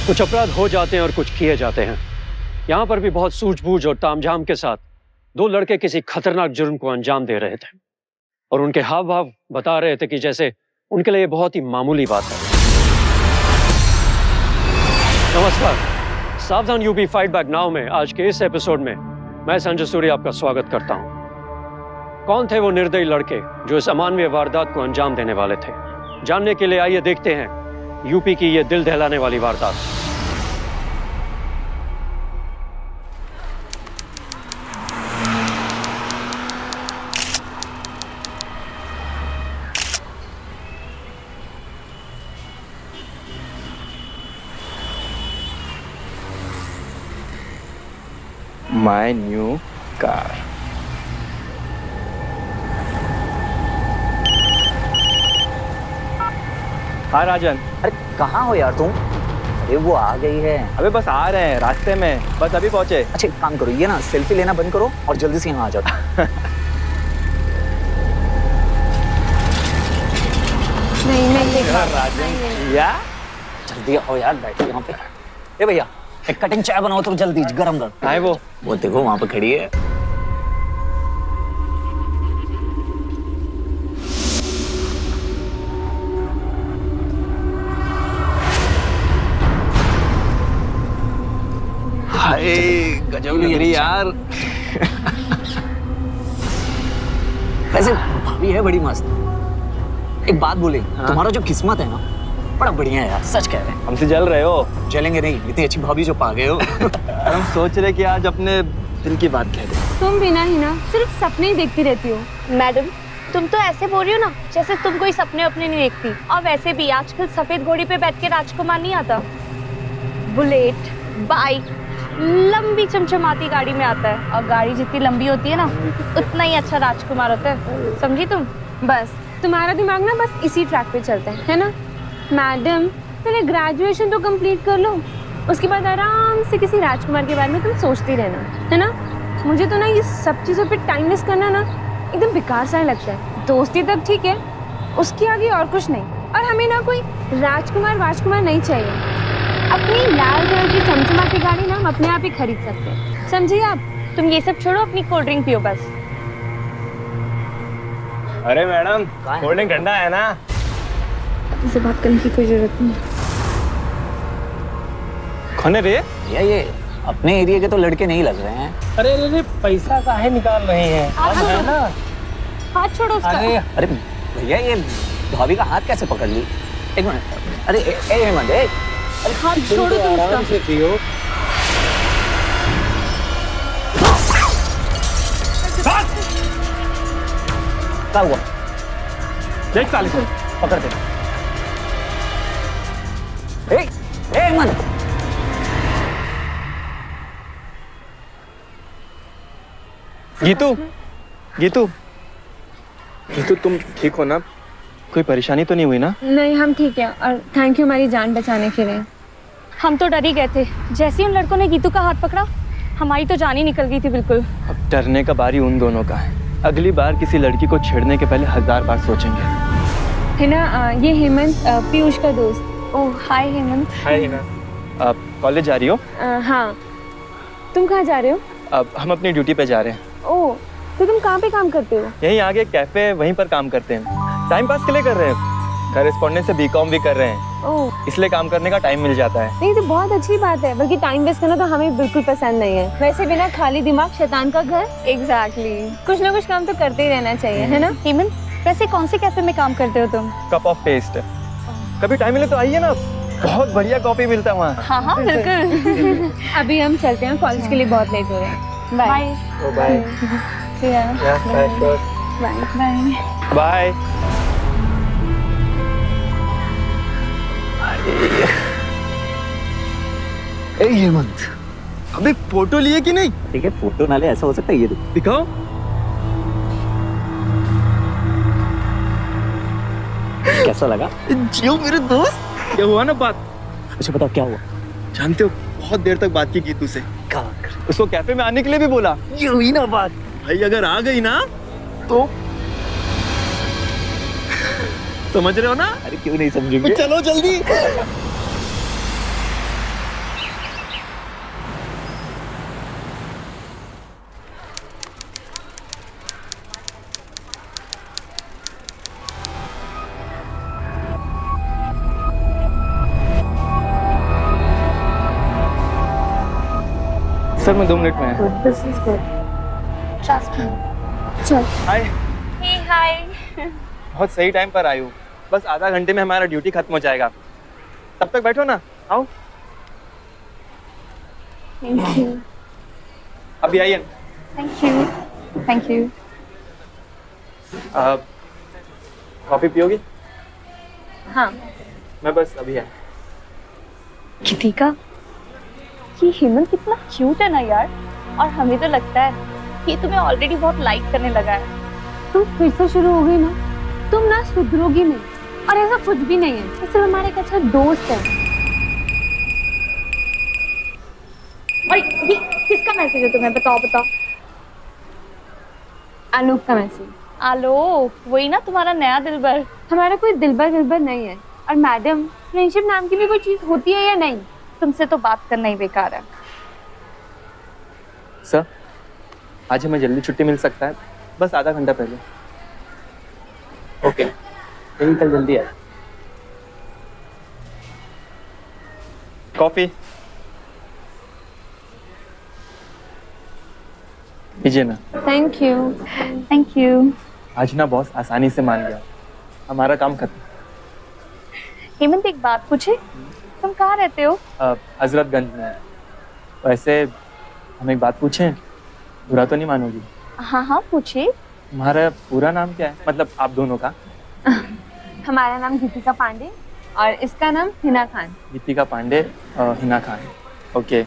कुछ अपराध हो जाते हैं और कुछ किए जाते हैं। यहाँ पर भी बहुत सूझबूझ और तामझाम के साथ दो लड़के किसी खतरनाक जुर्म को अंजाम दे रहे थे और उनके हाव भाव बता रहे थे कि जैसे उनके लिए बहुत ही मामूली बात है। नमस्कार, सावधान यूपी फाइट बैक नाउ में आज के इस एपिसोड में मैं संजय सूर्य आपका स्वागत करता हूं। कौन थे वो निर्दयी लड़के जो इस अमानवीय वारदात को अंजाम देने वाले थे? जानने के लिए आइए देखते हैं यूपी की ये दिल दहलाने वाली वारदात। My new car. हाँ राजन। अरे कहाँ हो यार तुम? अरे वो आ गई है। अबे बस आ रहे हैं, रास्ते में, बस अभी पहुंचे। अच्छा एक काम करो, ये ना सेल्फी लेना बंद करो और जल्दी से यहाँ आ जाओ। नहीं राजन या जल्दी आओ यार, बैठो यहाँ पे। ए भैया एक कटिंग चाय बनाओ तो जल्दी, गरम गरम। है वो देखो वहां पे खड़ी है। हाय गजब लग रही यार। वैसे भाभी है बड़ी मस्त। एक बात बोले, तुम्हारा जो किस्मत है ना बड़ा बढ़िया है यार, सच कह रहे हैं। हमसे जल रहे हो? जलेंगे नहीं, इतनी अच्छी भाभी जो पा गए हो। हम सोच रहे कि आज अपने दिल की बात कह दें। तुम बिना ही ना सिर्फ सपने ही देखती रहती हो। मैडम तुम तो ऐसे बोल रही हो ना जैसे तुम कोई सपने अपने नहीं देखती। और वैसे भी आजकल सफेद घोड़ी पे बैठ के राजकुमार नहीं आता, बुलेट, बाइक, लंबी चमचमाती गाड़ी में आता है। और गाड़ी जितनी लंबी होती है ना उतना ही अच्छा राजकुमार होता है, समझी तुम? बस तुम्हारा दिमाग ना बस इसी ट्रैक पे चलता है ना? मैडम पहले ग्रेजुएशन तो कंप्लीट कर लो, उसके बाद आराम से किसी राजकुमार के बारे में तुम सोचती रहना, है ना? मुझे तो ना ये सब चीज़ों पे टाइम वेस्ट करना ना एकदम बेकार सा लगता है। दोस्ती तक ठीक है, उसके आगे और कुछ नहीं। और हमें ना कोई राजकुमार नहीं चाहिए। अपनी लाल कलर की चमचमाती गाड़ी ना हम अपने आप ही खरीद सकते हैं, समझिए आप? तुम ये सब छोड़ो, अपनी कोल्ड ड्रिंक पियो बस। अरे मैडम कोल्ड ड्रिंक ठंडा है ना? इसे बात करने की कोई जरूरत नहीं। कौन है रे? भैया ये अपने एरिया के तो लड़के नहीं लग रहे हैं। अरे अरे पैसा काहे निकाल रहे हैं? है ना? हाथ छोड़ो उसका। अरे भैया ये भाभी का हाथ कैसे पकड़ ली? एक मिनट। अरे हेमंत हाथ छोड़ो तुम उसका। से पियो। क्या हुआ? देख साले को पकड़ दे। हेमंत गीतू गीतू गीतू तुम ठीक हो ना? कोई परेशानी तो नहीं हुई ना? नहीं हम ठीक है, और थैंक यू हमारी जान बचाने के लिए। हम तो डर ही गए थे, जैसे ही उन लड़कों ने गीतू का हाथ पकड़ा हमारी तो जान ही निकल गई थी बिल्कुल। अब डरने का बारी उन दोनों का है। अगली बार किसी लड़की को छेड़ने के पहले 1000 बार सोचेंगे, है ना? ये हेमंत पीयूष का दोस्त। ओह हाय हेमंत। हाय ना। आप कॉलेज जा रही हो? हाँ, तुम कहाँ जा रहे हो? अब हम अपनी ड्यूटी पे जा रहे हैं। ओह, तो तुम कहाँ पे काम करते हो? यहीं आगे कैफे है, वहीं पर काम करते हैं। टाइम पास के लिए कर रहे हैं, कॉरेस्पॉन्डेंस से बीकॉम भी कर रहे हैं। ओह, इसलिए काम करने का टाइम मिल जाता है। नहीं तो बहुत अच्छी बात है, बल्कि टाइम वेस्ट करना तो हमें बिल्कुल पसंद नहीं है। वैसे भी ना खाली दिमाग शैतान का घर। एग्जैक्टली। कुछ ना कुछ काम तो करते ही रहना चाहिए, है ना? हेमंत वैसे कौन से कैफे में काम करते हो तुम? Cup of paste. कभी टाइम मिले तो आइए ना, बहुत बढ़िया कॉफी मिलता है वहाँ। हाँ हाँ बिल्कुल। अभी हम चलते हैं, कॉलेज के लिए बहुत लेट हो रहे हैं। Bye bye. बाय। बाय। ए हेमंत, अबे फोटो लिए कि नहीं? ठीक है फोटो ना ले, ऐसा हो सकता है? ये दिखाओ। कैसा लगा? जियो मेरे दोस्त। क्या हुआ ना बात? अच्छा बताओ क्या हुआ? जानते हो बहुत देर तक बात की गीतू से। उसको कैफे में आने के लिए भी बोला। ये हुई ना बात। भाई अगर आ गई ना तो समझ रहे हो ना? अरे क्यों नहीं समझूंगे? चलो जल्दी। सर मैं 2 मिनट में आया। This is good. Trust me. चल हाय। Hey, hi. बहुत सही टाइम पर आई हूँ। बस आधा घंटे में हमारा ड्यूटी खत्म हो जाएगा। तब तक बैठो ना, आओ। Thank you. अभी आइए। Thank you. Thank you. Coffee पियोगी? हाँ मैं बस अभी आया। कृतिका, ये हेमंत कितना क्यूट है ना यार। और हमें तो लगता है कि तुम्हें ऑलरेडी बहुत लाइक करने लगा है। तुम फिर से शुरू हो गई ना, तुम ना सुधरोगी नहीं। और ऐसा कुछ भी नहीं है, वो सिर्फ हमारे एक अच्छा दोस्त है। और ये किसका मैसेज है तुम्हें? बताओ बताओ। अनूप का मैसेज। आलोक, वही ना तुम्हारा नया दिलबर। हमारा कोई दिलबर नहीं है। और मैडम, फ्रेंडशिप नाम की भी कोई चीज होती है या नहीं? तुमसे तो बात करना ही बेकार है। सर, आज हमें जल्दी छुट्टी मिल सकता है? बस आधा घंटा पहले। ओके, यही कल जल्दी आए। कॉफी लीजिए ना। Thank you. Thank you. आज ना बॉस आसानी से मान गया, हमारा काम खत्म। हेमंत, एक बात पूछे? तुम कहाँ रहते हो? हजरतगंज में। वैसे हम एक बात पूछें, बुरा तो नहीं मानोगी? हाँ हाँ पूछिए। तुम्हारा पूरा नाम क्या है, मतलब आप दोनों का? हमारा नाम गीतिका पांडे और इसका नाम हिना खान। गीतिका पांडे, हिना खान। ओके।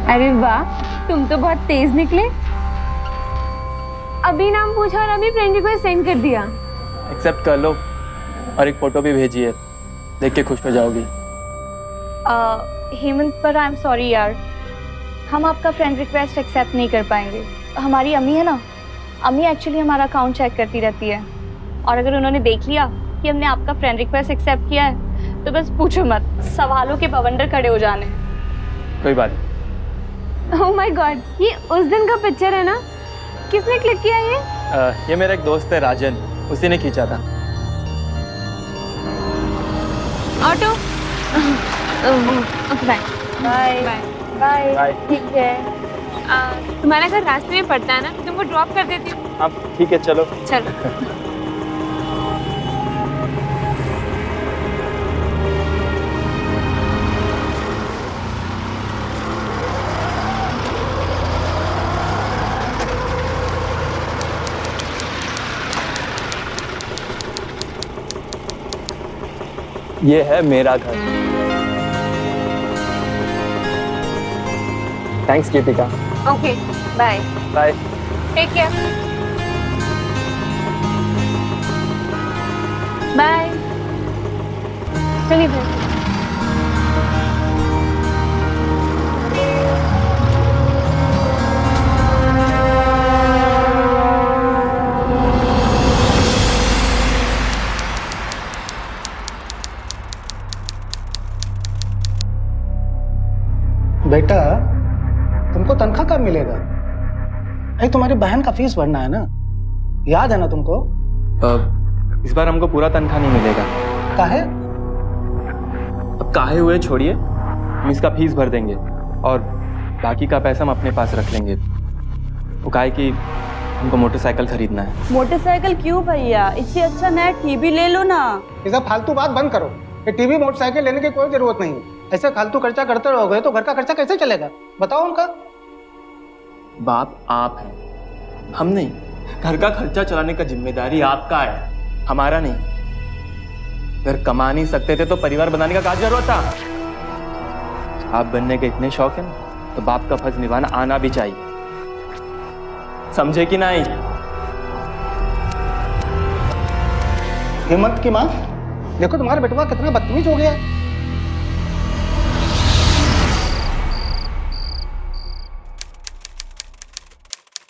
अरे वाह, तुम तो बहुत तेज निकले। अभी नाम पूछा और अभी फ्रेंड रिक्वेस्ट सेंड कर दिया। एक्सेप्ट कर लो और एक फोटो भी भेजिए, देख के खुश हो जाओगी। हेमंत, पर आई एम सॉरी यार, हम आपका फ्रेंड रिक्वेस्ट एक्सेप्ट नहीं कर पाएंगे। हमारी अम्मी है ना, अम्मी एक्चुअली हमारा अकाउंट चेक करती रहती है। और अगर उन्होंने देख लिया कि हमने आपका फ्रेंड रिक्वेस्ट एक्सेप्ट किया है तो बस पूछो मत, सवालों के बवंडर खड़े हो जाने। कोई बात नहीं। ओह माय गॉड, ये उस दिन का पिक्चर है ना? किसने क्लिक किया ये? ये मेरा एक दोस्त है राजन, उसी ने खींचा था। Auto. Okay bye. Bye bye. Bye. ठीक है। तुम्हारा घर रास्ते में पड़ता है ना, तुमको ड्रॉप कर देती हूँ। हाँ ठीक है, चलो। चलो। ये है मेरा घर। Thanks Geetika. Okay bye. Bye. Take care. Bye. चलिए फिर। बेटा, तुमको तनख्वाह कब मिलेगा? अरे तुम्हारी बहन का फीस भरना है ना, याद है ना तुमको? इस बार हमको पूरा तनख्वाह नहीं मिलेगा। काहे? अब काहे हुए छोड़िए, हम इसका फीस भर देंगे और बाकी का पैसा हम अपने पास रख लेंगे। वो काहे कि हमको मोटरसाइकिल खरीदना है। मोटरसाइकिल क्यों भैया, इससे अच्छा नया टीवी ले लो ना। ये सब फालतू बात बंद करो। ये टीवी मोटरसाइकिल लेने की कोई जरूरत नहीं है। ऐसे फालतू खर्चा करते रहोगे तो घर का खर्चा कैसे चलेगा? बताओ उनका। बाप आप हैं, हम नहीं। घर का खर्चा चलाने का जिम्मेदारी आपका है, हमारा नहीं। अगर कमा नहीं सकते थे तो परिवार बनाने का क्या जरूरत था? आप बनने के इतने शौक है ना, तो बाप का फर्ज निभाना आना भी चाहिए, समझे कि नहीं? हेमंत की माँ, देखो तुम्हारा बेटवा कितना बदतमीज हो गया है।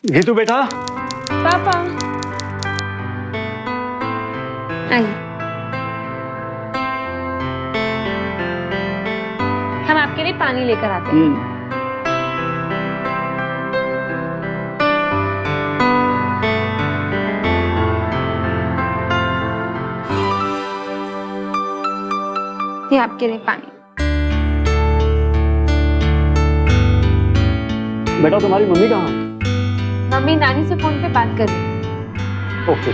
गीतू बेटा, पापा आइए, हम आपके लिए पानी लेकर आते हैं। ये आपके लिए पानी। बेटा तुम्हारी मम्मी कहाँ है? मम्मी नानी से फोन पे बात कर रही है। ओके,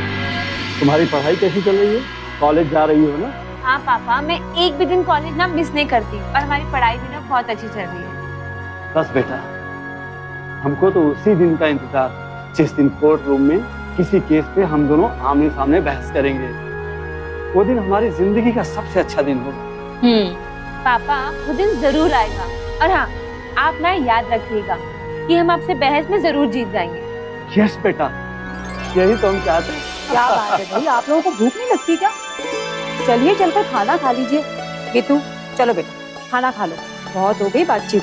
तुम्हारी पढ़ाई कैसी चल रही है? कॉलेज जा रही हो ना? हाँ पापा, मैं एक भी दिन कॉलेज ना मिस नहीं करती और हमारी पढ़ाई भी ना बहुत अच्छी चल रही है। बस बेटा, हमको तो उसी दिन का इंतजार, जिस दिन कोर्ट रूम में किसी केस पे हम दोनों आमने सामने बहस करेंगे। वो दिन हमारी जिंदगी का सबसे अच्छा दिन होगा। पापा वो दिन जरूर आएगा, और हाँ आप ना याद रखिएगा कि हम आपसे बहस में जरूर जीत जाएंगे। यस बेटा, यही तो हम चाहते हैं। क्या बात है भाई, आप लोगों को भूख नहीं लगती क्या? चलिए चलकर खाना खा लीजिए। गीतू चलो बेटा खाना खा लो, बहुत हो गई बातचीत।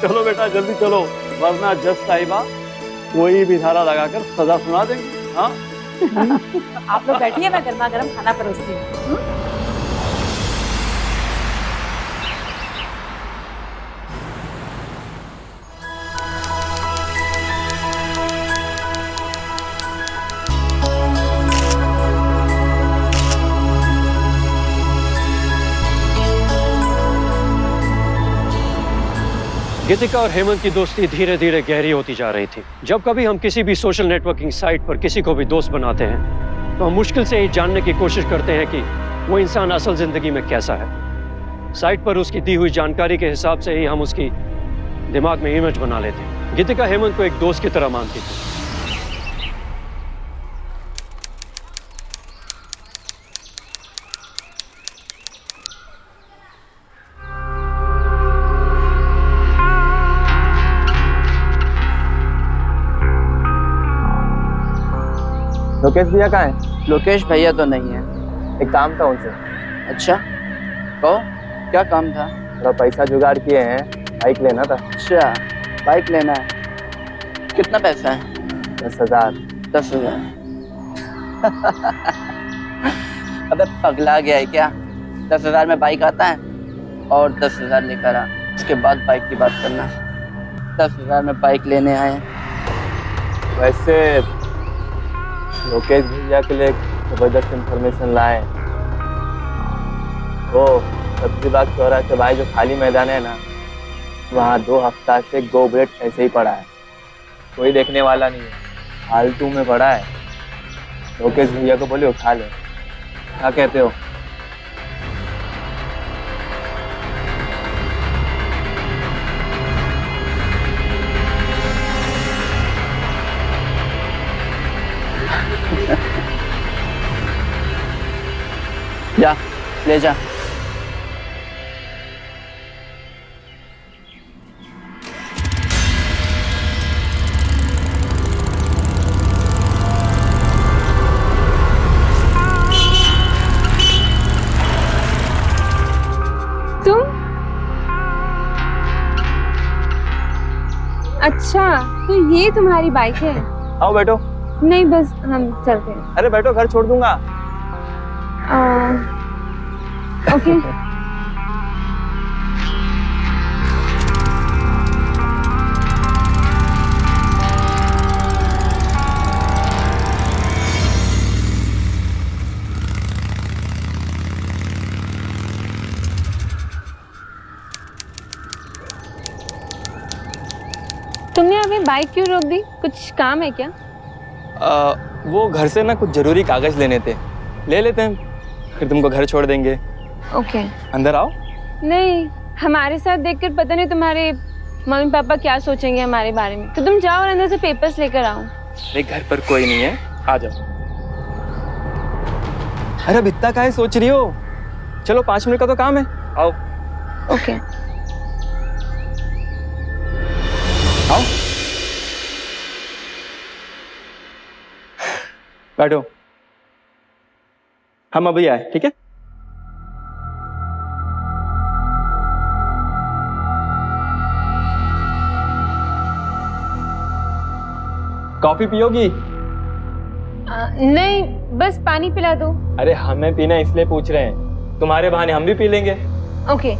चलो बेटा जल्दी चलो, वरना जज साहिबा कोई भी धारा लगाकर सजा सुना देंगे। हाँ आप लोग बैठिए, मैं गर्मा गर्म खाना परोसती हूँ। गीतिका और हेमंत की दोस्ती धीरे धीरे गहरी होती जा रही थी। जब कभी हम किसी भी सोशल नेटवर्किंग साइट पर किसी को भी दोस्त बनाते हैं तो हम मुश्किल से ही जानने की कोशिश करते हैं कि वो इंसान असल जिंदगी में कैसा है। साइट पर उसकी दी हुई जानकारी के हिसाब से ही हम उसकी दिमाग में इमेज बना लेते हैं। गीतिका हेमंत को एक दोस्त की तरह मानती थी। लोकेश भैया कहाँ है? लोकेश भैया तो नहीं है। एक काम था उनसे। अच्छा कहो, क्या काम था? थोड़ा पैसा जुगाड़ किए हैं, बाइक लेना था। अच्छा बाइक लेना है, कितना पैसा है? 10,000। 10,000? अबे पगला गया है क्या? 10,000 में बाइक आता है? और 10,000 लेकर आ, उसके बाद बाइक की बात करना। 10,000 में बाइक लेने आए। वैसे लोकेश भैया के लिए जबरदस्त इंफॉर्मेशन लाए। वो सब्जी बाग चौराहे के भाई जो खाली मैदान है ना, वहाँ 2 हफ्ता से गो ब्रेड ऐसे ही पड़ा है, कोई देखने वाला नहीं है, फालतू में पड़ा है। लोकेश भैया को बोले उठा ले, क्या कहते हो? जा ले जा। तुम? अच्छा तो ये तुम्हारी बाइक है? आओ बैठो। नहीं बस हम चलते हैं। अरे बैठो, घर छोड़ दूंगा। ओके। तुमने अभी बाइक क्यों रोक दी? कुछ काम है क्या? वो घर से ना कुछ जरूरी कागज लेने थे, ले लेते हैं, फिर तुमको घर छोड़ देंगे। ओके। अंदर आओ। नहीं, हमारे साथ देखकर पता नहीं तुम्हारे मम्मी पापा क्या सोचेंगे हमारे बारे में, तो तुम जाओ और अंदर से पेपर्स लेकर आओ। अरे घर पर कोई नहीं है, आ जाओ। अरे अब इतना काहे सोच रही हो? चलो 5 मिनट का तो काम है, आओ। ओके। आओ बैठो, हम अभी आए, ठीक है? कॉफी पियोगी? नहीं, बस पानी पिला दो। अरे हमें पीना इसलिए पूछ रहे हैं, तुम्हारे बहाने हम भी पी लेंगे। ओके।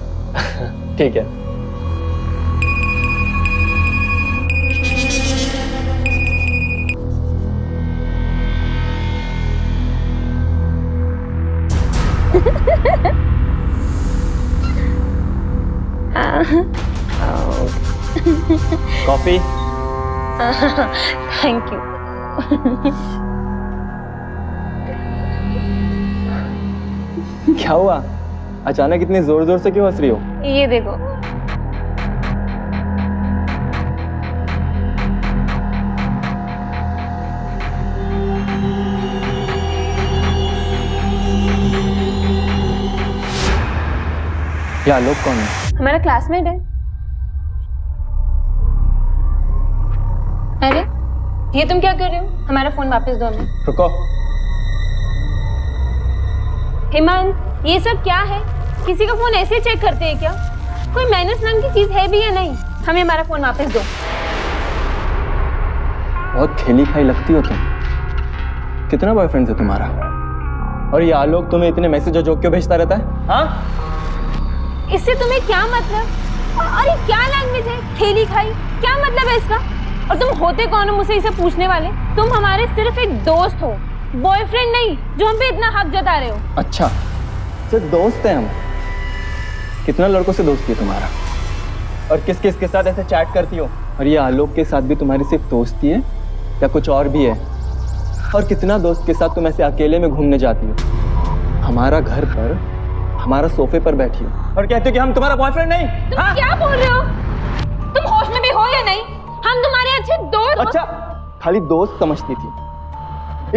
ठीक है। कॉफी? Thank you. क्या हुआ? अचानक इतने जोर जोर से क्यों हंस रही हो? ये देखो। ये आलोक कौन है? हमारा क्लासमेट है। अरे ये तुम क्या कर रहे हो? हमारा फोन वापस दो हमें। रुको। हेमंत, ये सब क्या है? किसी का फोन ऐसे चेक करते हैं क्या? कोई मैनर्स नाम की चीज है भी या नहीं? हमें हमारा फोन वापस दो। बहुत खेली खाई लगती हो तुम। कितना बॉयफ्रेंड है तुम्हारा? और ये आलोक तुम्हें इतने मैसेज और जोक क्यों भेजता रहता है? हाँ? इससे तुम्हें क्या मतलब? अरे क्या लैंग्वेज है? खेली खाई, क्या मतलब है इसका? और तुम होते कौन हो मुझसे इसे पूछने वाले? तुम हमारे सिर्फ एक दोस्त हो, बॉयफ्रेंड नहीं, जो हम पे इतना हक जता रहे हो। अच्छा, सिर्फ दोस्त हैं हम। कितना लड़कों से दोस्ती है तुम्हारा? और किस किस के साथ ऐसे चैट करती हो? और ये आलोक के साथ भी तुम्हारी सिर्फ दोस्ती है या कुछ और भी है? और कितना दोस्त के साथ तुम ऐसे अकेले में घूमने जाती हो? हमारा घर पर, हमारा सोफे पर बैठी हो और कहते हो कि हम तुम्हारा बॉयफ्रेंड नहीं? तुम क्या बोल रहे हो? तुम होश में भी हो या नहीं? हम तुम्हारे अच्छे दोस्त। अच्छा, खाली दोस्त समझती थी,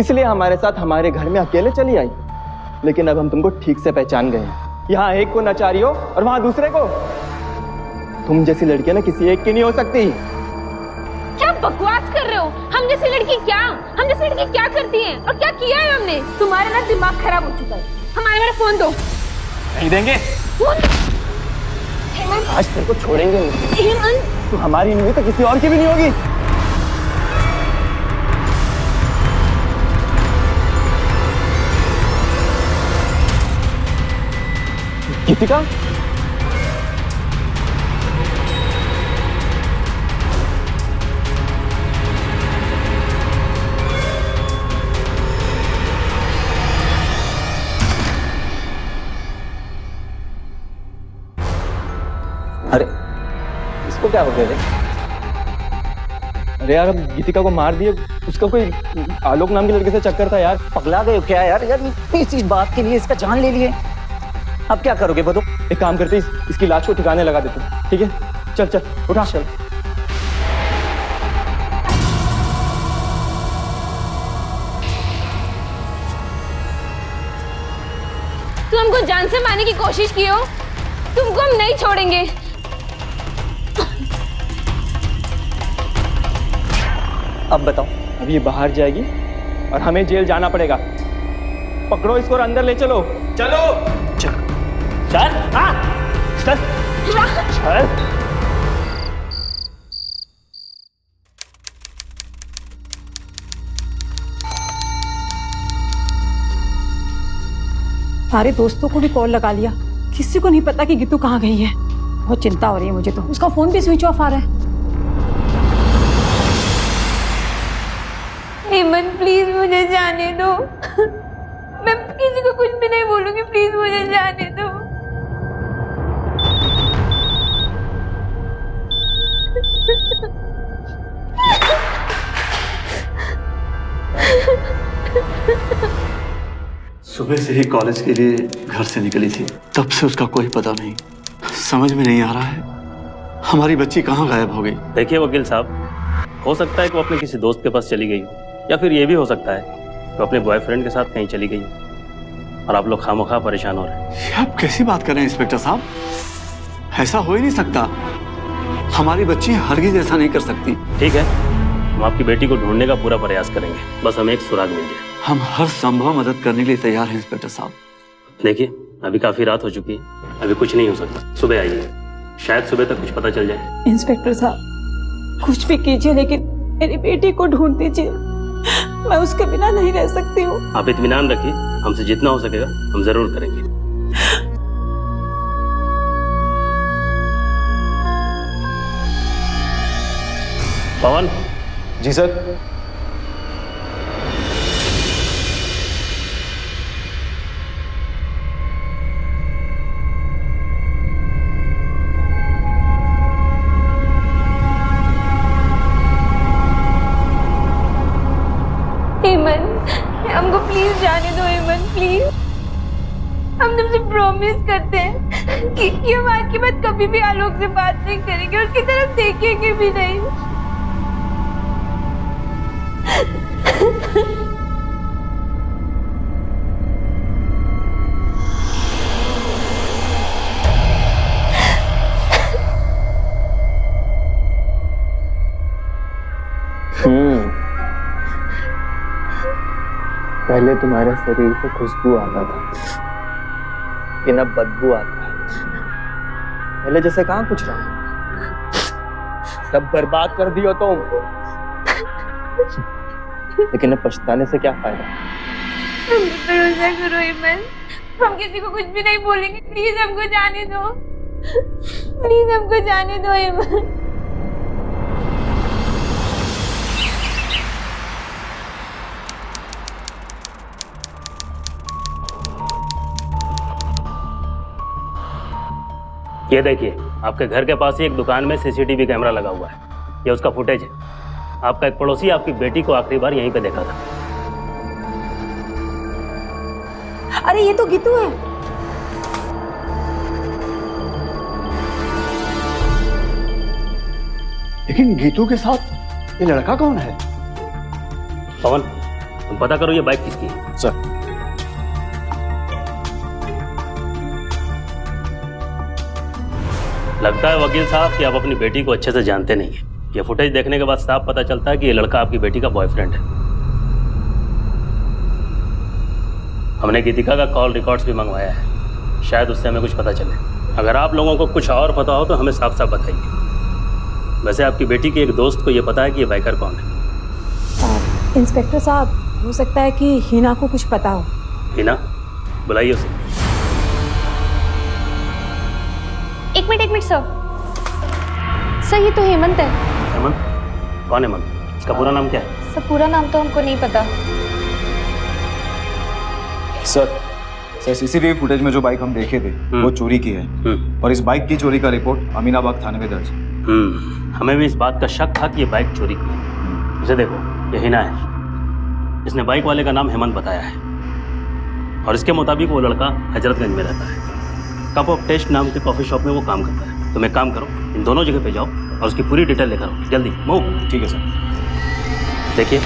इसलिए हमारे साथ हमारे घर में अकेले चली आई। लेकिन अब हम तुमको ठीक से पहचान गए हैं। यहाँ एक को नचा रही हो और वहां दूसरे को। तुम जैसी लड़कियां ना किसी एक की नहीं हो सकती। क्या बकवास कर रहे हो? हम जैसी लड़की क्या करती है और क्या किया है हमने? तुम्हारा ना दिमाग खराब हो चुका है। हमारे मेरा फोन दो। नहीं देंगे। फोन। हेमंत, आज तेरे को छोड़ेंगे नहीं। हेमंत, तू हमारी नहीं हुई तो किसी और की भी नहीं होगी। गीतिका? अरे इसको क्या हो गया रे? अरे यार, अब गीतिका को मार दिए। उसका कोई आलोक नाम के लड़के से चक्कर था यार। पगला गए हो क्या यार? यार इस बात के लिए इसका जान ले लिए। अब क्या करोगे बताओ? एक काम करते, इसकी लाश को ठिकाने लगा देते, ठीक है? चल चल उठा। चल तुम हमको जान से मारने की कोशिश की हो, तुमको हम नहीं छोड़ेंगे। अब बताओ। अब ये बाहर जाएगी और हमें जेल जाना पड़ेगा। पकड़ो इसको और अंदर ले चलो। चलो चल चल चल चल। सारे दोस्तों को भी कॉल लगा लिया, किसी को नहीं पता कि गीतू कहाँ गई है। बहुत चिंता हो रही है मुझे तो। उसका फोन भी स्विच ऑफ आ रहा है। हेमंत प्लीज मुझे जाने दो। मैं किसी को कुछ भी नहीं बोलूंगी, प्लीज मुझे जाने दो। सुबह से ही कॉलेज के लिए घर से निकली थी, तब से उसका कोई पता नहीं। समझ में नहीं आ रहा है हमारी बच्ची कहाँ गायब हो गई। देखिए वकील साहब, हो सकता है कि वो अपने किसी दोस्त के पास चली गई हो, या फिर ये भी हो सकता है कि वो अपने बॉयफ्रेंड के साथ कहीं चली गई हो और आप लोग खामोखा परेशान हो रहे हैं। ये आप कैसी बात कर रहे हैं इंस्पेक्टर साहब? ऐसा हो ही नहीं सकता। हमारी बच्ची हरगिज ऐसा नहीं कर सकती। ठीक है, हम आपकी बेटी को ढूंढने का पूरा प्रयास करेंगे, बस हमें एक सुराग मिल जाए। हम हर संभव मदद करने के लिए तैयार हैं इंस्पेक्टर साहब। देखिए, अभी काफी रात हो चुकी है, अभी कुछ नहीं हो सकता। सुबह आइए, शायद सुबह तक कुछ पता चल जाए। इंस्पेक्टर साहब कुछ भी कीजिए, लेकिन मेरी बेटी को ढूंढ दीजिए। मैं उसके बिना नहीं रह सकती हूँ। आप इत्मीनान रखिए, हमसे जितना हो सकेगा हम जरूर करेंगे। पवन। जी सर। हेमन, हमको प्लीज जाने दो हेमन, प्लीज। हम तुमसे प्रॉमिस करते हैं कि हम आज के बाद कभी भी आलोक से बात नहीं करेंगे और उसकी तरफ देखेंगे भी नहीं। पहले तुम्हारे शरीर से खुशबू आता था, लेकिन अब बदबू आता है। पहले जैसे कहाँ कुछ रहा, सब बर्बाद कर दियो तुम। लेकिन अब पछताने से क्या फायदा। तुम भरोसा करो हेमन, हम किसी को कुछ भी नहीं बोलेंगे। प्लीज हमको जाने दो, प्लीज हमको जाने दो हेमन। ये देखिए, आपके घर के पास ही एक दुकान में सीसीटीवी कैमरा लगा हुआ है, ये उसका फुटेज है। आपका एक पड़ोसी आपकी बेटी को आखिरी बार यहीं पे देखा था। अरे ये तो गीतू है। लेकिन गीतू के साथ ये लड़का कौन है? पवन, तुम पता करो ये बाइक किसकी है। सर। लगता है वकील साहब कि आप अपनी बेटी को अच्छे से जानते नहीं हैं। ये फुटेज देखने के बाद साफ पता चलता है कि ये लड़का आपकी बेटी का बॉयफ्रेंड है। हमने गीतिका का कॉल रिकॉर्ड्स भी मंगवाया है, शायद उससे हमें कुछ पता चले। अगर आप लोगों को कुछ और पता हो तो हमें साफ साफ बताइए। वैसे आपकी बेटी के एक दोस्त को ये पता है कि ये बाइकर कौन है। इंस्पेक्टर साहब, हो सकता है कि हिना को कुछ पता हो। हिना? बुलाइए उसे। एक मिनट सर, ये तो हेमंत है। हेमंत? कौन हेमंत? इसका पूरा नाम क्या है? सर पूरा नाम तो हमको नहीं पता। सर सीसीटीवी फुटेज में जो बाइक हम देखे थे वो चोरी की है, और इस बाइक की चोरी का रिपोर्ट अमीनाबाद थाने में दर्ज है। हमें भी इस बात का शक था कि ये बाइक चोरी की है। इसे देखो, ये हिना है। इसने बाइक वाले का नाम हेमंत बताया है, और इसके मुताबिक वो लड़का हजरतगंज में रहता है। कप ऑफ टेस्ट नाम के कॉफी शॉप में वो काम करता है। तुम एक काम करो, इन दोनों जगह पे जाओ और उसकी पूरी डिटेल लेकर आओ, जल्दी मूव। ठीक है सर। देखिए,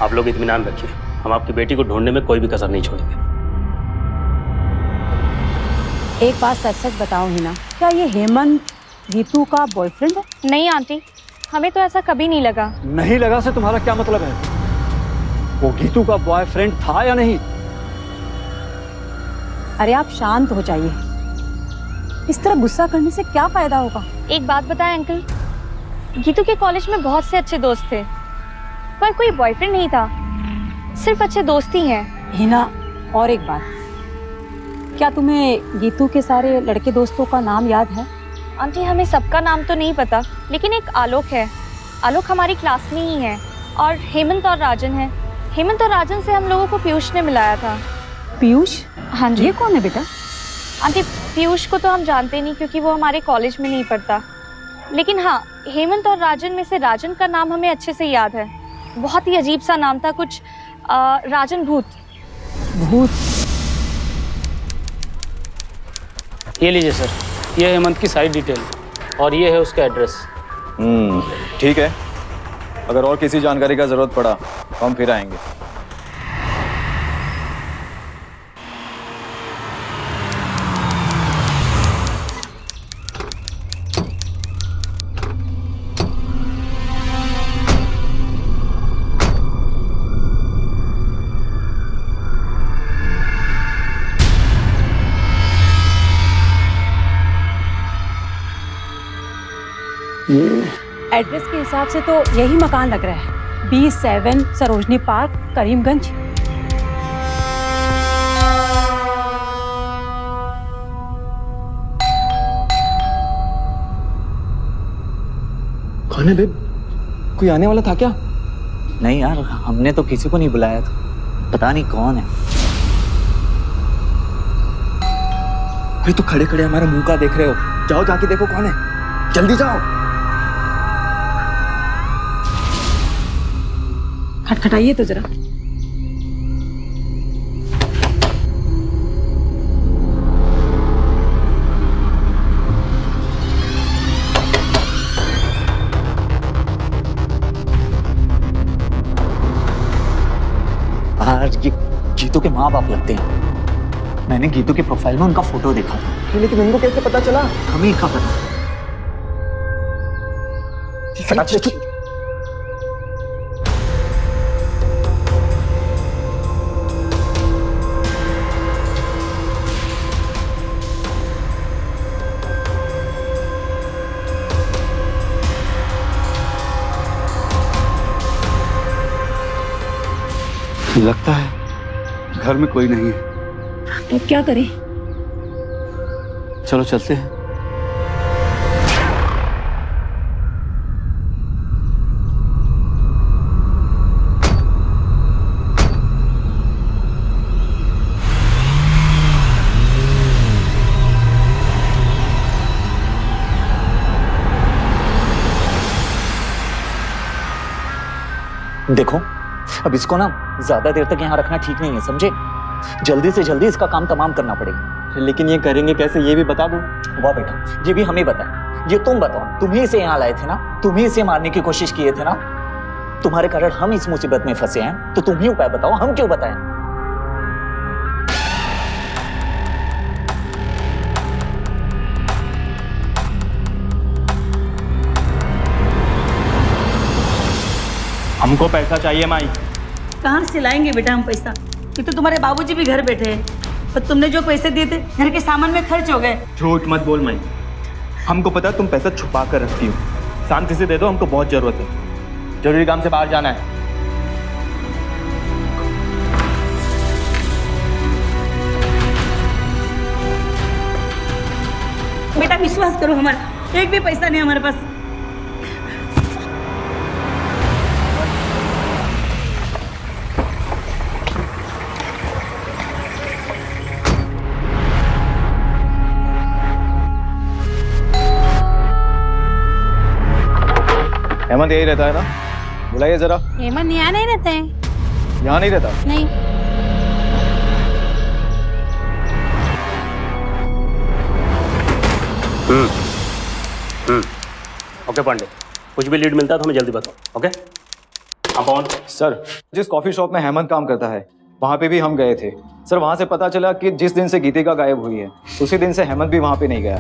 आप लोग इत्मीनान रखिए, हम आपकी बेटी को ढूंढने में कोई भी कसर नहीं छोड़ेंगे। एक बात सच सच बताओ हिना, क्या ये हेमंत गीतू का बॉयफ्रेंड है? नहीं आंटी, हमें तो ऐसा कभी नहीं लगा। नहीं लगा से तुम्हारा क्या मतलब है? वो गीतू का बॉयफ्रेंड था या नहीं? अरे आप शांत हो जाइए, इस तरह गुस्सा करने से क्या फायदा होगा। एक बात बताएं अंकल, गीतू के कॉलेज में बहुत से अच्छे दोस्त थे, पर कोई बॉयफ्रेंड नहीं था, सिर्फ अच्छे दोस्त ही हैं। हिना, और एक बात, क्या तुम्हें गीतू के सारे लड़के दोस्तों का नाम याद है? आंटी हमें सबका नाम तो नहीं पता, लेकिन एक आलोक है। आलोक हमारी क्लास में ही है, और हेमंत और राजन है। हेमंत और राजन से हम लोगों को पीयूष ने मिलाया था। पीयूष? हाँ जी। ये कौन है बेटा? आंटी पीयूष को तो हम जानते नहीं, क्योंकि वो हमारे कॉलेज में नहीं पढ़ता। लेकिन हाँ, हेमंत और राजन में से राजन का नाम हमें अच्छे से याद है। बहुत ही अजीब सा नाम था, कुछ राजन भूत। भूत? ये लीजिए सर, ये है हेमंत की सारी डिटेल, और ये है उसका एड्रेस। ठीक है, अगर और किसी जानकारी का जरूरत पड़ा तो हम फिर आएंगे। एड्रेस के हिसाब से तो यही मकान लग रहा है, B7 सरोजनी पार्क, करीमगंज। कौन है बेब? कोई आने वाला था क्या? नहीं यार, हमने तो किसी को नहीं बुलाया था, पता नहीं कौन है। अरे तो खड़े खड़े हमारा मुंह का देख रहे हो? जाओ जाके देखो कौन है, जल्दी जाओ। खटखटाइए तो जरा। आज ये गीतू के माँ बाप लगते हैं। मैंने गीतू के प्रोफाइल में उनका फोटो देखा था। लेकिन उनको कैसे पता चला? हमें क्या पता। लगता है घर में कोई नहीं है। तो क्या करें? चलो चलते हैं। देखो, अब इसको ना ज्यादा देर तक यहाँ रखना ठीक नहीं है, समझे? जल्दी से जल्दी इसका काम तमाम करना पड़ेगा। लेकिन ये करेंगे कैसे, ये भी बता दो। वाह बेटा, ये भी हमें बताए। ये तुम बताओ, तुम ही इसे यहाँ लाए थे ना, तुम ही इसे मारने की कोशिश किए थे ना। तुम्हारे कारण हम इस मुसीबत में फंसे हैं, तो तुम ही उपाय बताओ, हम क्यों बताएं? हमको पैसा चाहिए माई। कहाँ से लाएंगे बेटा हम पैसा? ये तो तुम्हारे बाबूजी भी घर बैठे हैं, और तुमने जो पैसे दिए थे घर के सामान में खर्च हो गए। झूठ मत बोल माई, हमको पता तुम पैसा छुपा कर रखती हो। शांति से दे दो, हमको बहुत जरूरत है, जरूरी काम से बाहर जाना है। बेटा विश्वास करो, हमारा एक भी पैसा नहीं हमारे पास। हेमंत यही रहता है ना? बुलाइए जरा। हेमंत यहाँ नहीं रहता है। यहाँ नहीं रहता? नहीं। ओके पांडे, कुछ भी लीड मिलता है तो हमें जल्दी बताओ। ओके हाँ पवन। सर, जिस कॉफी शॉप में हेमंत काम करता है वहाँ पे भी हम गए थे सर। वहाँ से पता चला कि जिस दिन से गीतिका गायब हुई है उसी दिन से हेमंत भी वहाँ पे नहीं गया।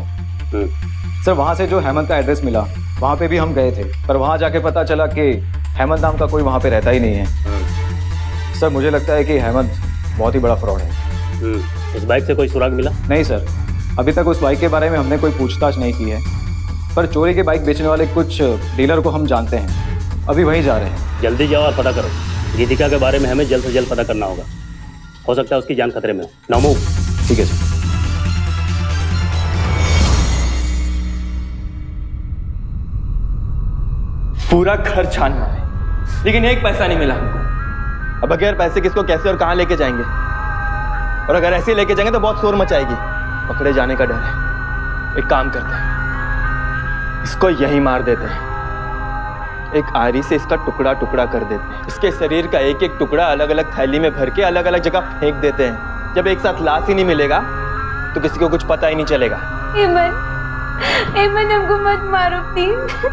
सर, वहाँ से जो हेमंत का एड्रेस मिला वहाँ पे भी हम गए थे, पर वहाँ जाके पता चला कि हेमंत नाम का कोई वहाँ पे रहता ही नहीं है। सर, मुझे लगता है कि हेमंत बहुत ही बड़ा फ्रॉड है। इस बाइक से कोई सुराग मिला? नहीं सर, अभी तक उस बाइक के बारे में हमने कोई पूछताछ नहीं की है, पर चोरी के बाइक बेचने वाले कुछ डीलर को हम जानते हैं, अभी वहीं जा रहे हैं। जल्दी जाओ और पता करो। गीतिका के बारे में हमें जल्द से जल्द पता करना होगा, हो सकता है उसकी जान खतरे में हो। Now move. ठीक है सर। पूरा घर छानना है, लेकिन एक पैसा नहीं मिला हमको। अब बगैर पैसे किसको कैसे और कहाँ लेके जाएंगे, और अगर ऐसे लेके जाएंगे तो बहुत शोर मचाएगी, पकड़े जाने का डर है। एक काम करते हैं, इसको यहीं मार देते हैं, एक आरी से इसका टुकड़ा टुकड़ा कर देते हैं। इसके शरीर का एक एक टुकड़ा अलग अलग थैली में भर के अलग अलग जगह फेंक देते हैं। जब एक साथ लाश ही नहीं मिलेगा तो किसी को कुछ पता ही नहीं चलेगा। हेमंत हमको मत मारो प्लीज।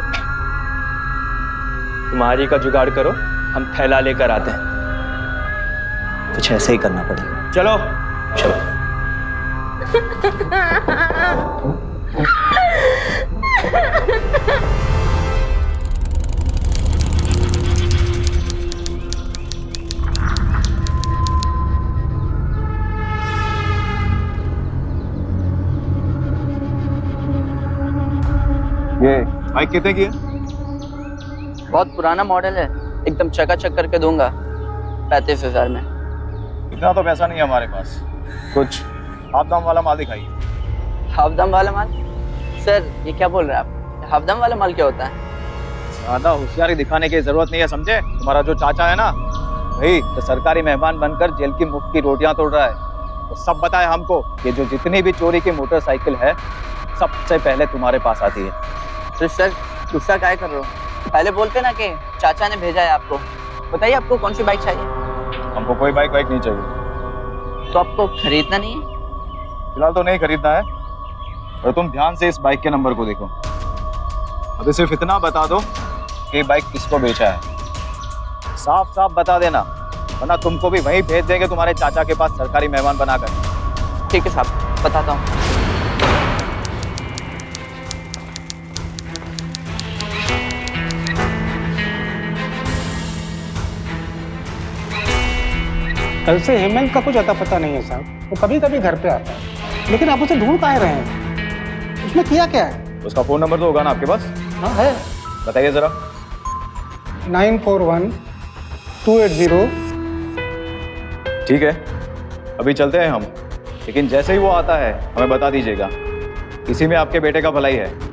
तुम्हारी का जुगाड़ करो, हम थैला लेकर आते हैं। कुछ ऐसे ही करना पड़ेगा। चलो चलो। ये बाइक कितने की है? बहुत पुराना मॉडल है, एकदम चकाचक करके दूंगा 35,000 में। इतना तो पैसा नहीं है हमारे पास, कुछ हाफ दाम वाला माल दिखाइए। हाफ दाम वाला माल? सर ये क्या बोल रहे हैं आप? हाफ दाम वाला माल क्या होता है? ज्यादा होशियारी दिखाने की जरूरत नहीं है, समझे? तुम्हारा जो चाचा है ना, वही तो सरकारी मेहमान बनकर जेल की मुफ्त की रोटियां तोड़ रहा है। तो सब बताए हमको कि जो जितनी भी चोरी की मोटरसाइकिल है सबसे पहले तुम्हारे पास आती है। तो सर गुस्सा काहे कर रहे हो? पहले बोलते ना कि चाचा ने भेजा है आपको। बताइए आपको कौन सी बाइक चाहिए? हमको कोई बाइक वाइक नहीं चाहिए। तो आपको खरीदना नहीं है? फिलहाल तो नहीं खरीदना है, और तुम ध्यान से इस बाइक के नंबर को देखो। अभी सिर्फ इतना बता दो कि बाइक किसको बेचा है, साफ साफ बता देना, वरना तुमको भी वहीं भेज देंगे तुम्हारे चाचा के पास सरकारी मेहमान बनाकर। ठीक है साहब, बताता हूँ। कल से हेमंत का कुछ अता पता नहीं है साहब। वो कभी कभी घर पे आता है, लेकिन आप उसे ढूंढ काहे रहे हैं? उसने किया क्या है? उसका फोन नंबर तो होगा ना आपके पास? हाँ है। बताइए जरा। 941280। ठीक है, अभी चलते हैं हम, लेकिन जैसे ही वो आता है हमें बता दीजिएगा। इसी में आपके बेटे का भलाई है।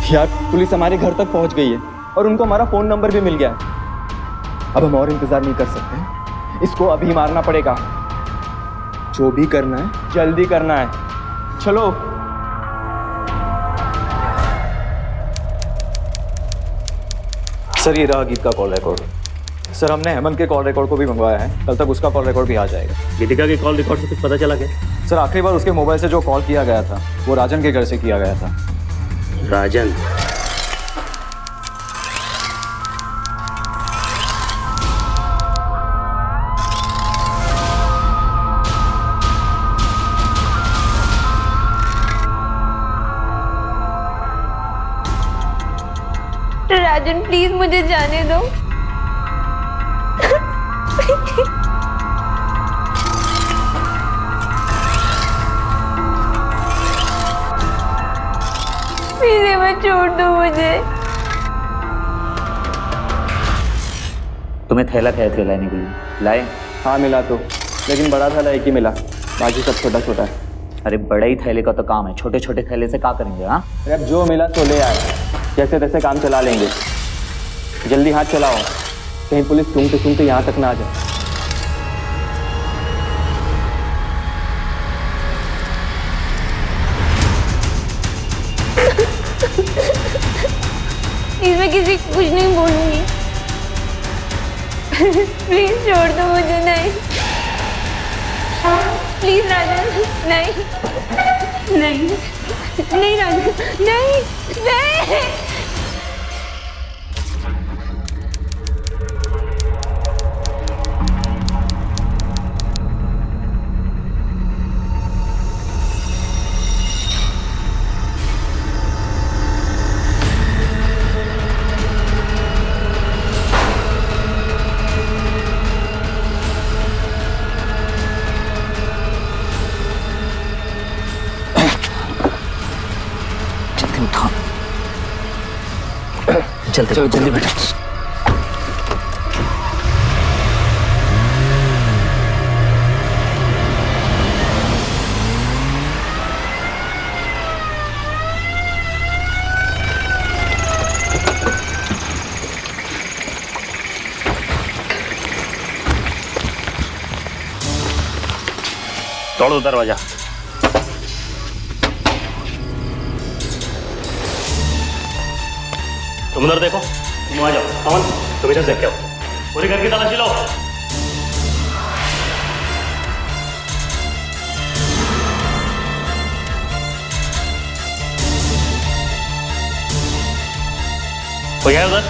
यार पुलिस हमारे घर तक पहुंच गई है और उनको हमारा फोन नंबर भी मिल गया है। अब हम और इंतजार नहीं कर सकते, इसको अभी मारना पड़ेगा। जो भी करना है जल्दी करना है, चलो। सर ये रहा गीत का कॉल रिकॉर्ड। सर हमने हेमंत के कॉल रिकॉर्ड को भी मंगवाया है, कल तक उसका कॉल रिकॉर्ड भी आ जाएगा। गीतिका के कॉल रिकॉर्ड से कुछ पता चला क्या? सर आखिरी बार उसके मोबाइल से जो कॉल किया गया था वो राजन के घर से किया गया था। राजन? राजन प्लीज मुझे जाने दो। प्लीज मत छोड़ दो मुझे। तुम्हें थैला क्या थे लाने के लिए? लाए? हाँ मिला तो, लेकिन बड़ा थैला एक ही मिला, बाकी सब छोटा छोटा है। अरे बड़े ही थैले का तो काम है, छोटे छोटे थैले से क्या करेंगे? हाँ अरे अब जो मिला तो ले आए, जैसे तैसे काम चला लेंगे। जल्दी हाथ चलाओ, कहीं पुलिस सूंघते सूंघते यहाँ तक ना आ जाए। प्लीज मैं किसी को कुछ नहीं बोलूंगी। प्लीज छोड़ दो मुझे। नहीं प्लीज राजन, नहीं नहीं नहीं राजन, नहीं नहीं। चलते चलो जल्दी बैठो। तोड़ो दरवाजा। तुम उधर देखो, तुम आ जाओ। अमन तुम इधर देख के आओ, पूरी घर की तलाशी लो। कोई है उधर?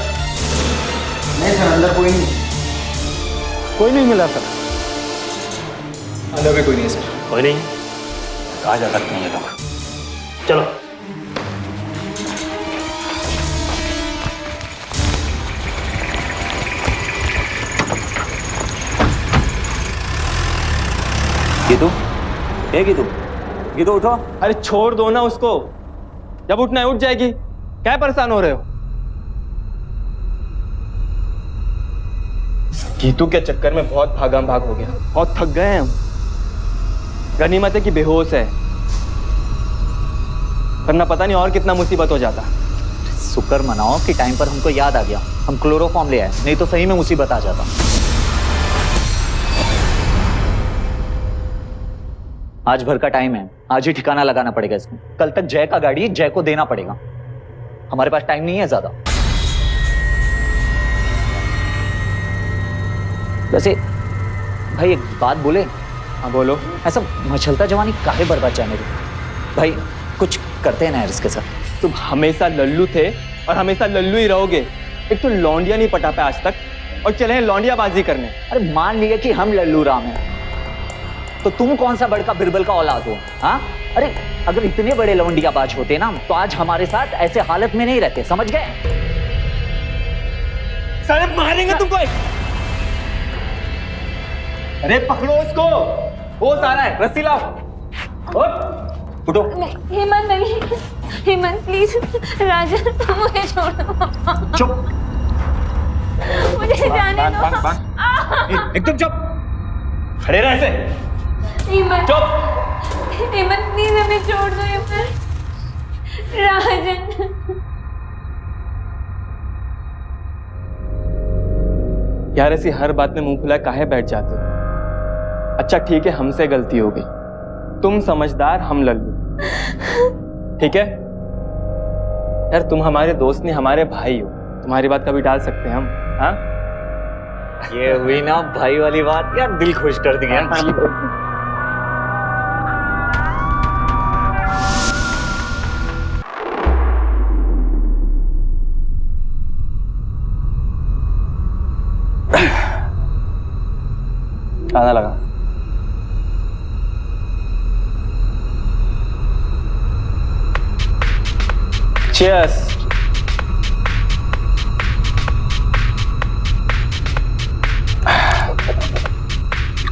नहीं सर, अंदर कोई नहीं। कोई नहीं मिला सर। अंदर भी कोई नहीं है सर। कोई नहीं है? कहाँ जा सकते हैं ये लोग? चलो। गीतू उठो। अरे छोड़ दो ना उसको, जब उठना है उठ जाएगी, क्या परेशान हो रहे हो? गीतू के चक्कर में बहुत भागम भाग हो गया, बहुत थक गए हैं हम। गनीमत है कि बेहोश है, वरना पता नहीं और कितना मुसीबत हो जाता। शुक्र मनाओ कि टाइम पर हमको याद आ गया, हम क्लोरोफॉर्म ले आए, नहीं तो सही में मुसीबत आ जाता। आज भर का टाइम है, आज ही ठिकाना लगाना पड़ेगा इसको। कल तक जय का गाड़ी जय को देना पड़ेगा, हमारे पास टाइम नहीं है ज्यादा। वैसे भाई एक बात बोले? हाँ बोलो। ऐसा मचलता जवानी काहे बर्बाद जाने दो भाई, कुछ करते हैं ना यार इसके साथ। तुम हमेशा लल्लू थे और हमेशा लल्लू ही रहोगे। एक तो लौंडिया नहीं पटा पाए आज तक, और चले हैं लौंडियाबाजी करने। अरे मान लिया कि हम लल्लू राम हैं, तो तुम कौन सा बड़का बिरबल का औलाद हो? हाँ, अरे अगर इतने बड़े लौंडियाबाज होते ना तो आज हमारे साथ ऐसे हालत में नहीं रहते, समझ गए? साले मारेंगे तुमको। अरे पकड़ो उसको, वो सारा है, रस्सी लाओ। उठो। हेमंत नहीं, हेमंत प्लीज, राजन मुझे छोड़ दो। चुप। मुझे जाने दो। एकदम चुप, खड़े रह ऐसे। हेमंत, चुप। हेमंत प्लीज हमें छोड़ दो। हेमंत, राजन। यार ऐसी हर बात में मुंह फुलाए काहे बैठ जाते हो? अच्छा ठीक है, हमसे गलती हो गई, तुम समझदार हम लल्लू, ठीक है? यार तुम हमारे दोस्त नहीं, हमारे भाई हो, तुम्हारी बात कभी टाल सकते हैं हम? हाँ, ये हुई ना भाई वाली बात, यार दिल खुश कर दिया। खाना लगा। Cheers.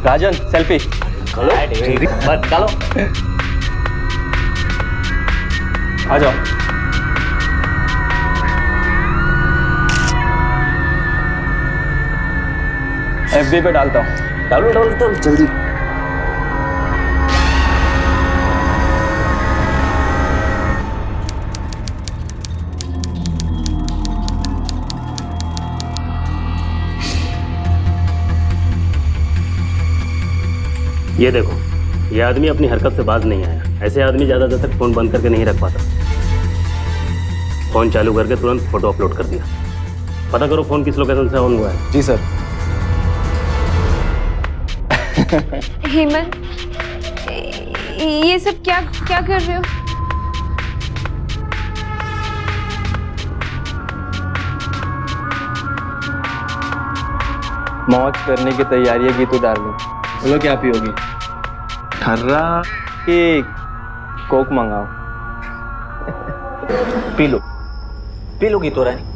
राजन सेल्फी। बस डालो। आ जाओ। FB पे डालता हूँ। डालो जल्दी। ये देखो, ये आदमी अपनी हरकत से बाज नहीं आया। ऐसे आदमी ज्यादा देर तक फोन बंद करके नहीं रख पाता। फोन चालू करके तुरंत फोटो अपलोड कर दिया। पता करो फोन किस लोकेशन से ऑन हुआ है। जी सर। हेमंत, ये सब क्या क्या कर रहे हो? मौज करने की तैयारी है गीतू डार्लिंग। बोलो क्या पियोगी? ठर्रा कि कोक मंगाओ? पी लोगी तो रानी।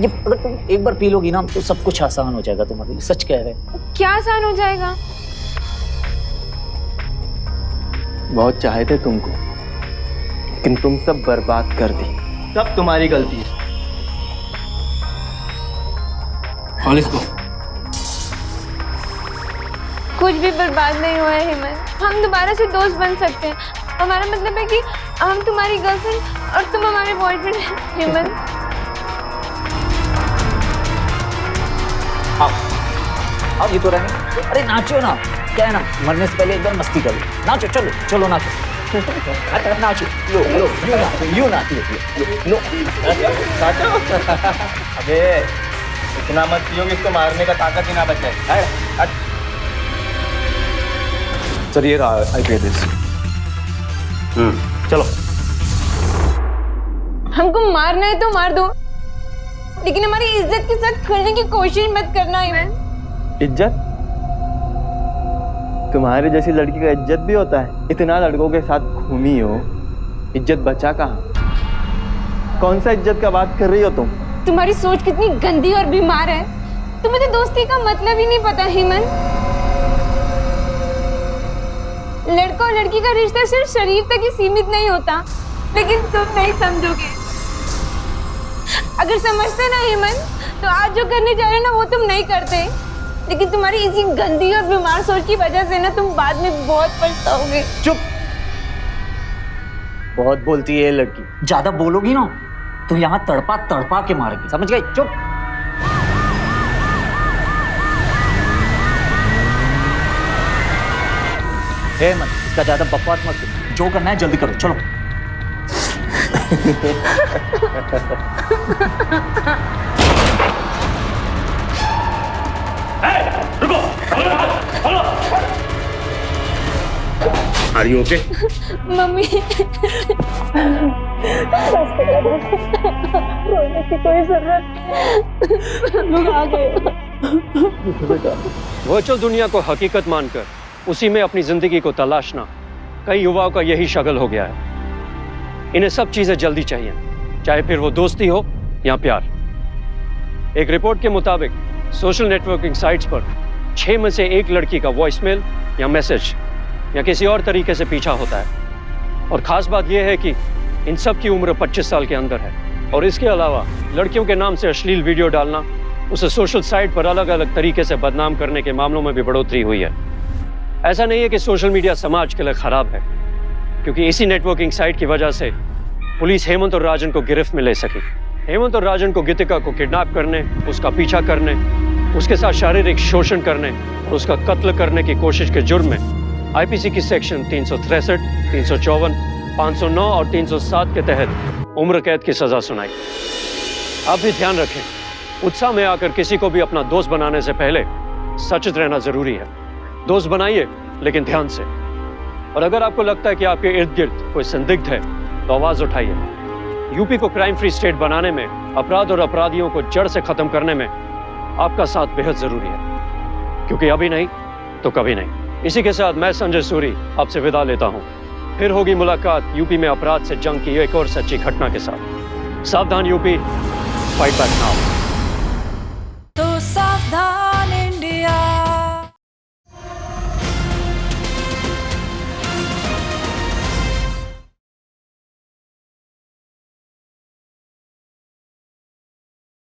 ये अगर तुम एक बार पी लोगी ना तो सब कुछ आसान हो जाएगा तुम्हारे लिए, सच कह रहे हैं। क्या आसान हो जाएगा? बहुत चाहे थे तुमको, लेकिन तुम सब बर्बाद कर दी। सब तुम्हारी गलती है। कॉलेज को कुछ भी बर्बाद नहीं हुआ है हेमंत। हम दोबारा से दोस्त बन सकते हैं। हमारा मतलब है कि हम तुम्हारी गर्लफ्रेंड और तुम हमारे बॉयफ्रेंड हैं हेमंत। आओ ये तो रहने। अरे नाचो ना, क्या है ना, मरने से पहले एक बार मस्ती करो। नाचो, चलो चलो नाचो। अरे नाचो, लो लो यूं नाचो लो। अबे इतना मत पियो कि इसको मारने का ताकत ही ना बचे। सर ये रहा, आई पे दिस। चलो। हमको मारना है तो मार दो, लेकिन हमारी इज्जत के साथ खेलने की कोशिश मत करना हेमंत। इज्जत? तुम्हारे जैसी लड़की का इज्जत भी होता है? इतना लड़कों के साथ घूमी हो, इज्जत बचा कहाँ? कौन सा इज्जत का बात कर रही हो तुम? तुम्हारी सोच कितनी गंदी और बीमार है। तुम्हें तो दोस्ती का मतलब ही नहीं पता हेमंत। लड़का और लड़की का रिश्ता सिर्फ शरीर तक ही सीमित नहीं होता, लेकिन तुम नहीं समझोगे। अगर समझते ना हेमंत, तो आज जो करने जा रहे हो ना वो तुम नहीं करते। लेकिन तुम्हारी इसी गंदी और बीमार सोच की वजह से ना तुम बाद में बहुत पछताओगे। चुप, बहुत बोलती है ये लड़की। ज्यादा बोलोगी ना तो यहाँ तड़पा तड़पा के मारेगी, समझ गई? चुप। मत इसका ज्यादा बकवास मत सुन, जो करना है जल्दी करो, चलो। Are you okay? मम्मी रोने की कोई जरूरत लोग आ गए। वर्चुअल दुनिया को हकीकत मानकर उसी में अपनी जिंदगी को तलाशना कई युवाओं का यही शगल हो गया है। इन्हें सब चीजें जल्दी चाहिए, चाहे फिर वो दोस्ती हो या प्यार। एक रिपोर्ट के मुताबिक सोशल नेटवर्किंग साइट्स पर 6 में से 1 लड़की का वॉइसमेल या मैसेज या किसी और तरीके से पीछा होता है। और खास बात यह है कि इन सब की उम्र 25 साल के अंदर है। और इसके अलावा लड़कियों के नाम से अश्लील वीडियो डालना, उसे सोशल साइट पर अलग अलग तरीके से बदनाम करने के मामलों में भी बढ़ोतरी हुई है। ऐसा नहीं है कि सोशल मीडिया समाज के लिए खराब है, क्योंकि इसी नेटवर्किंग साइट की वजह से पुलिस हेमंत और राजन को गिरफ्त में ले सकी। हेमंत और राजन को गीतिका को किडनैप करने, उसका पीछा करने, उसके साथ शारीरिक शोषण करने और उसका कत्ल करने की कोशिश के जुर्म में आईपीसी की सेक्शन 363, 354, 509 और 307 के तहत उम्र कैद की सजा सुनाई। आप भी ध्यान रखें, उत्साह में आकर किसी को भी अपना दोस्त बनाने से पहले सचेत रहना जरूरी है। दोस्त बनाइए, लेकिन ध्यान से। और अगर आपको लगता है कि आपके इर्द गिर्द कोई संदिग्ध है तो आवाज उठाइए। यूपी को क्राइम फ्री स्टेट बनाने में, अपराध और अपराधियों को जड़ से खत्म करने में आपका साथ बेहद जरूरी है, क्योंकि अभी नहीं तो कभी नहीं। इसी के साथ मैं संजय सूरी आपसे विदा लेता हूं। फिर होगी मुलाकात यूपी में अपराध से जंग की एक और सच्ची घटना के साथ। सावधान यूपी, फाइट बैक नाउ। तो सावधान।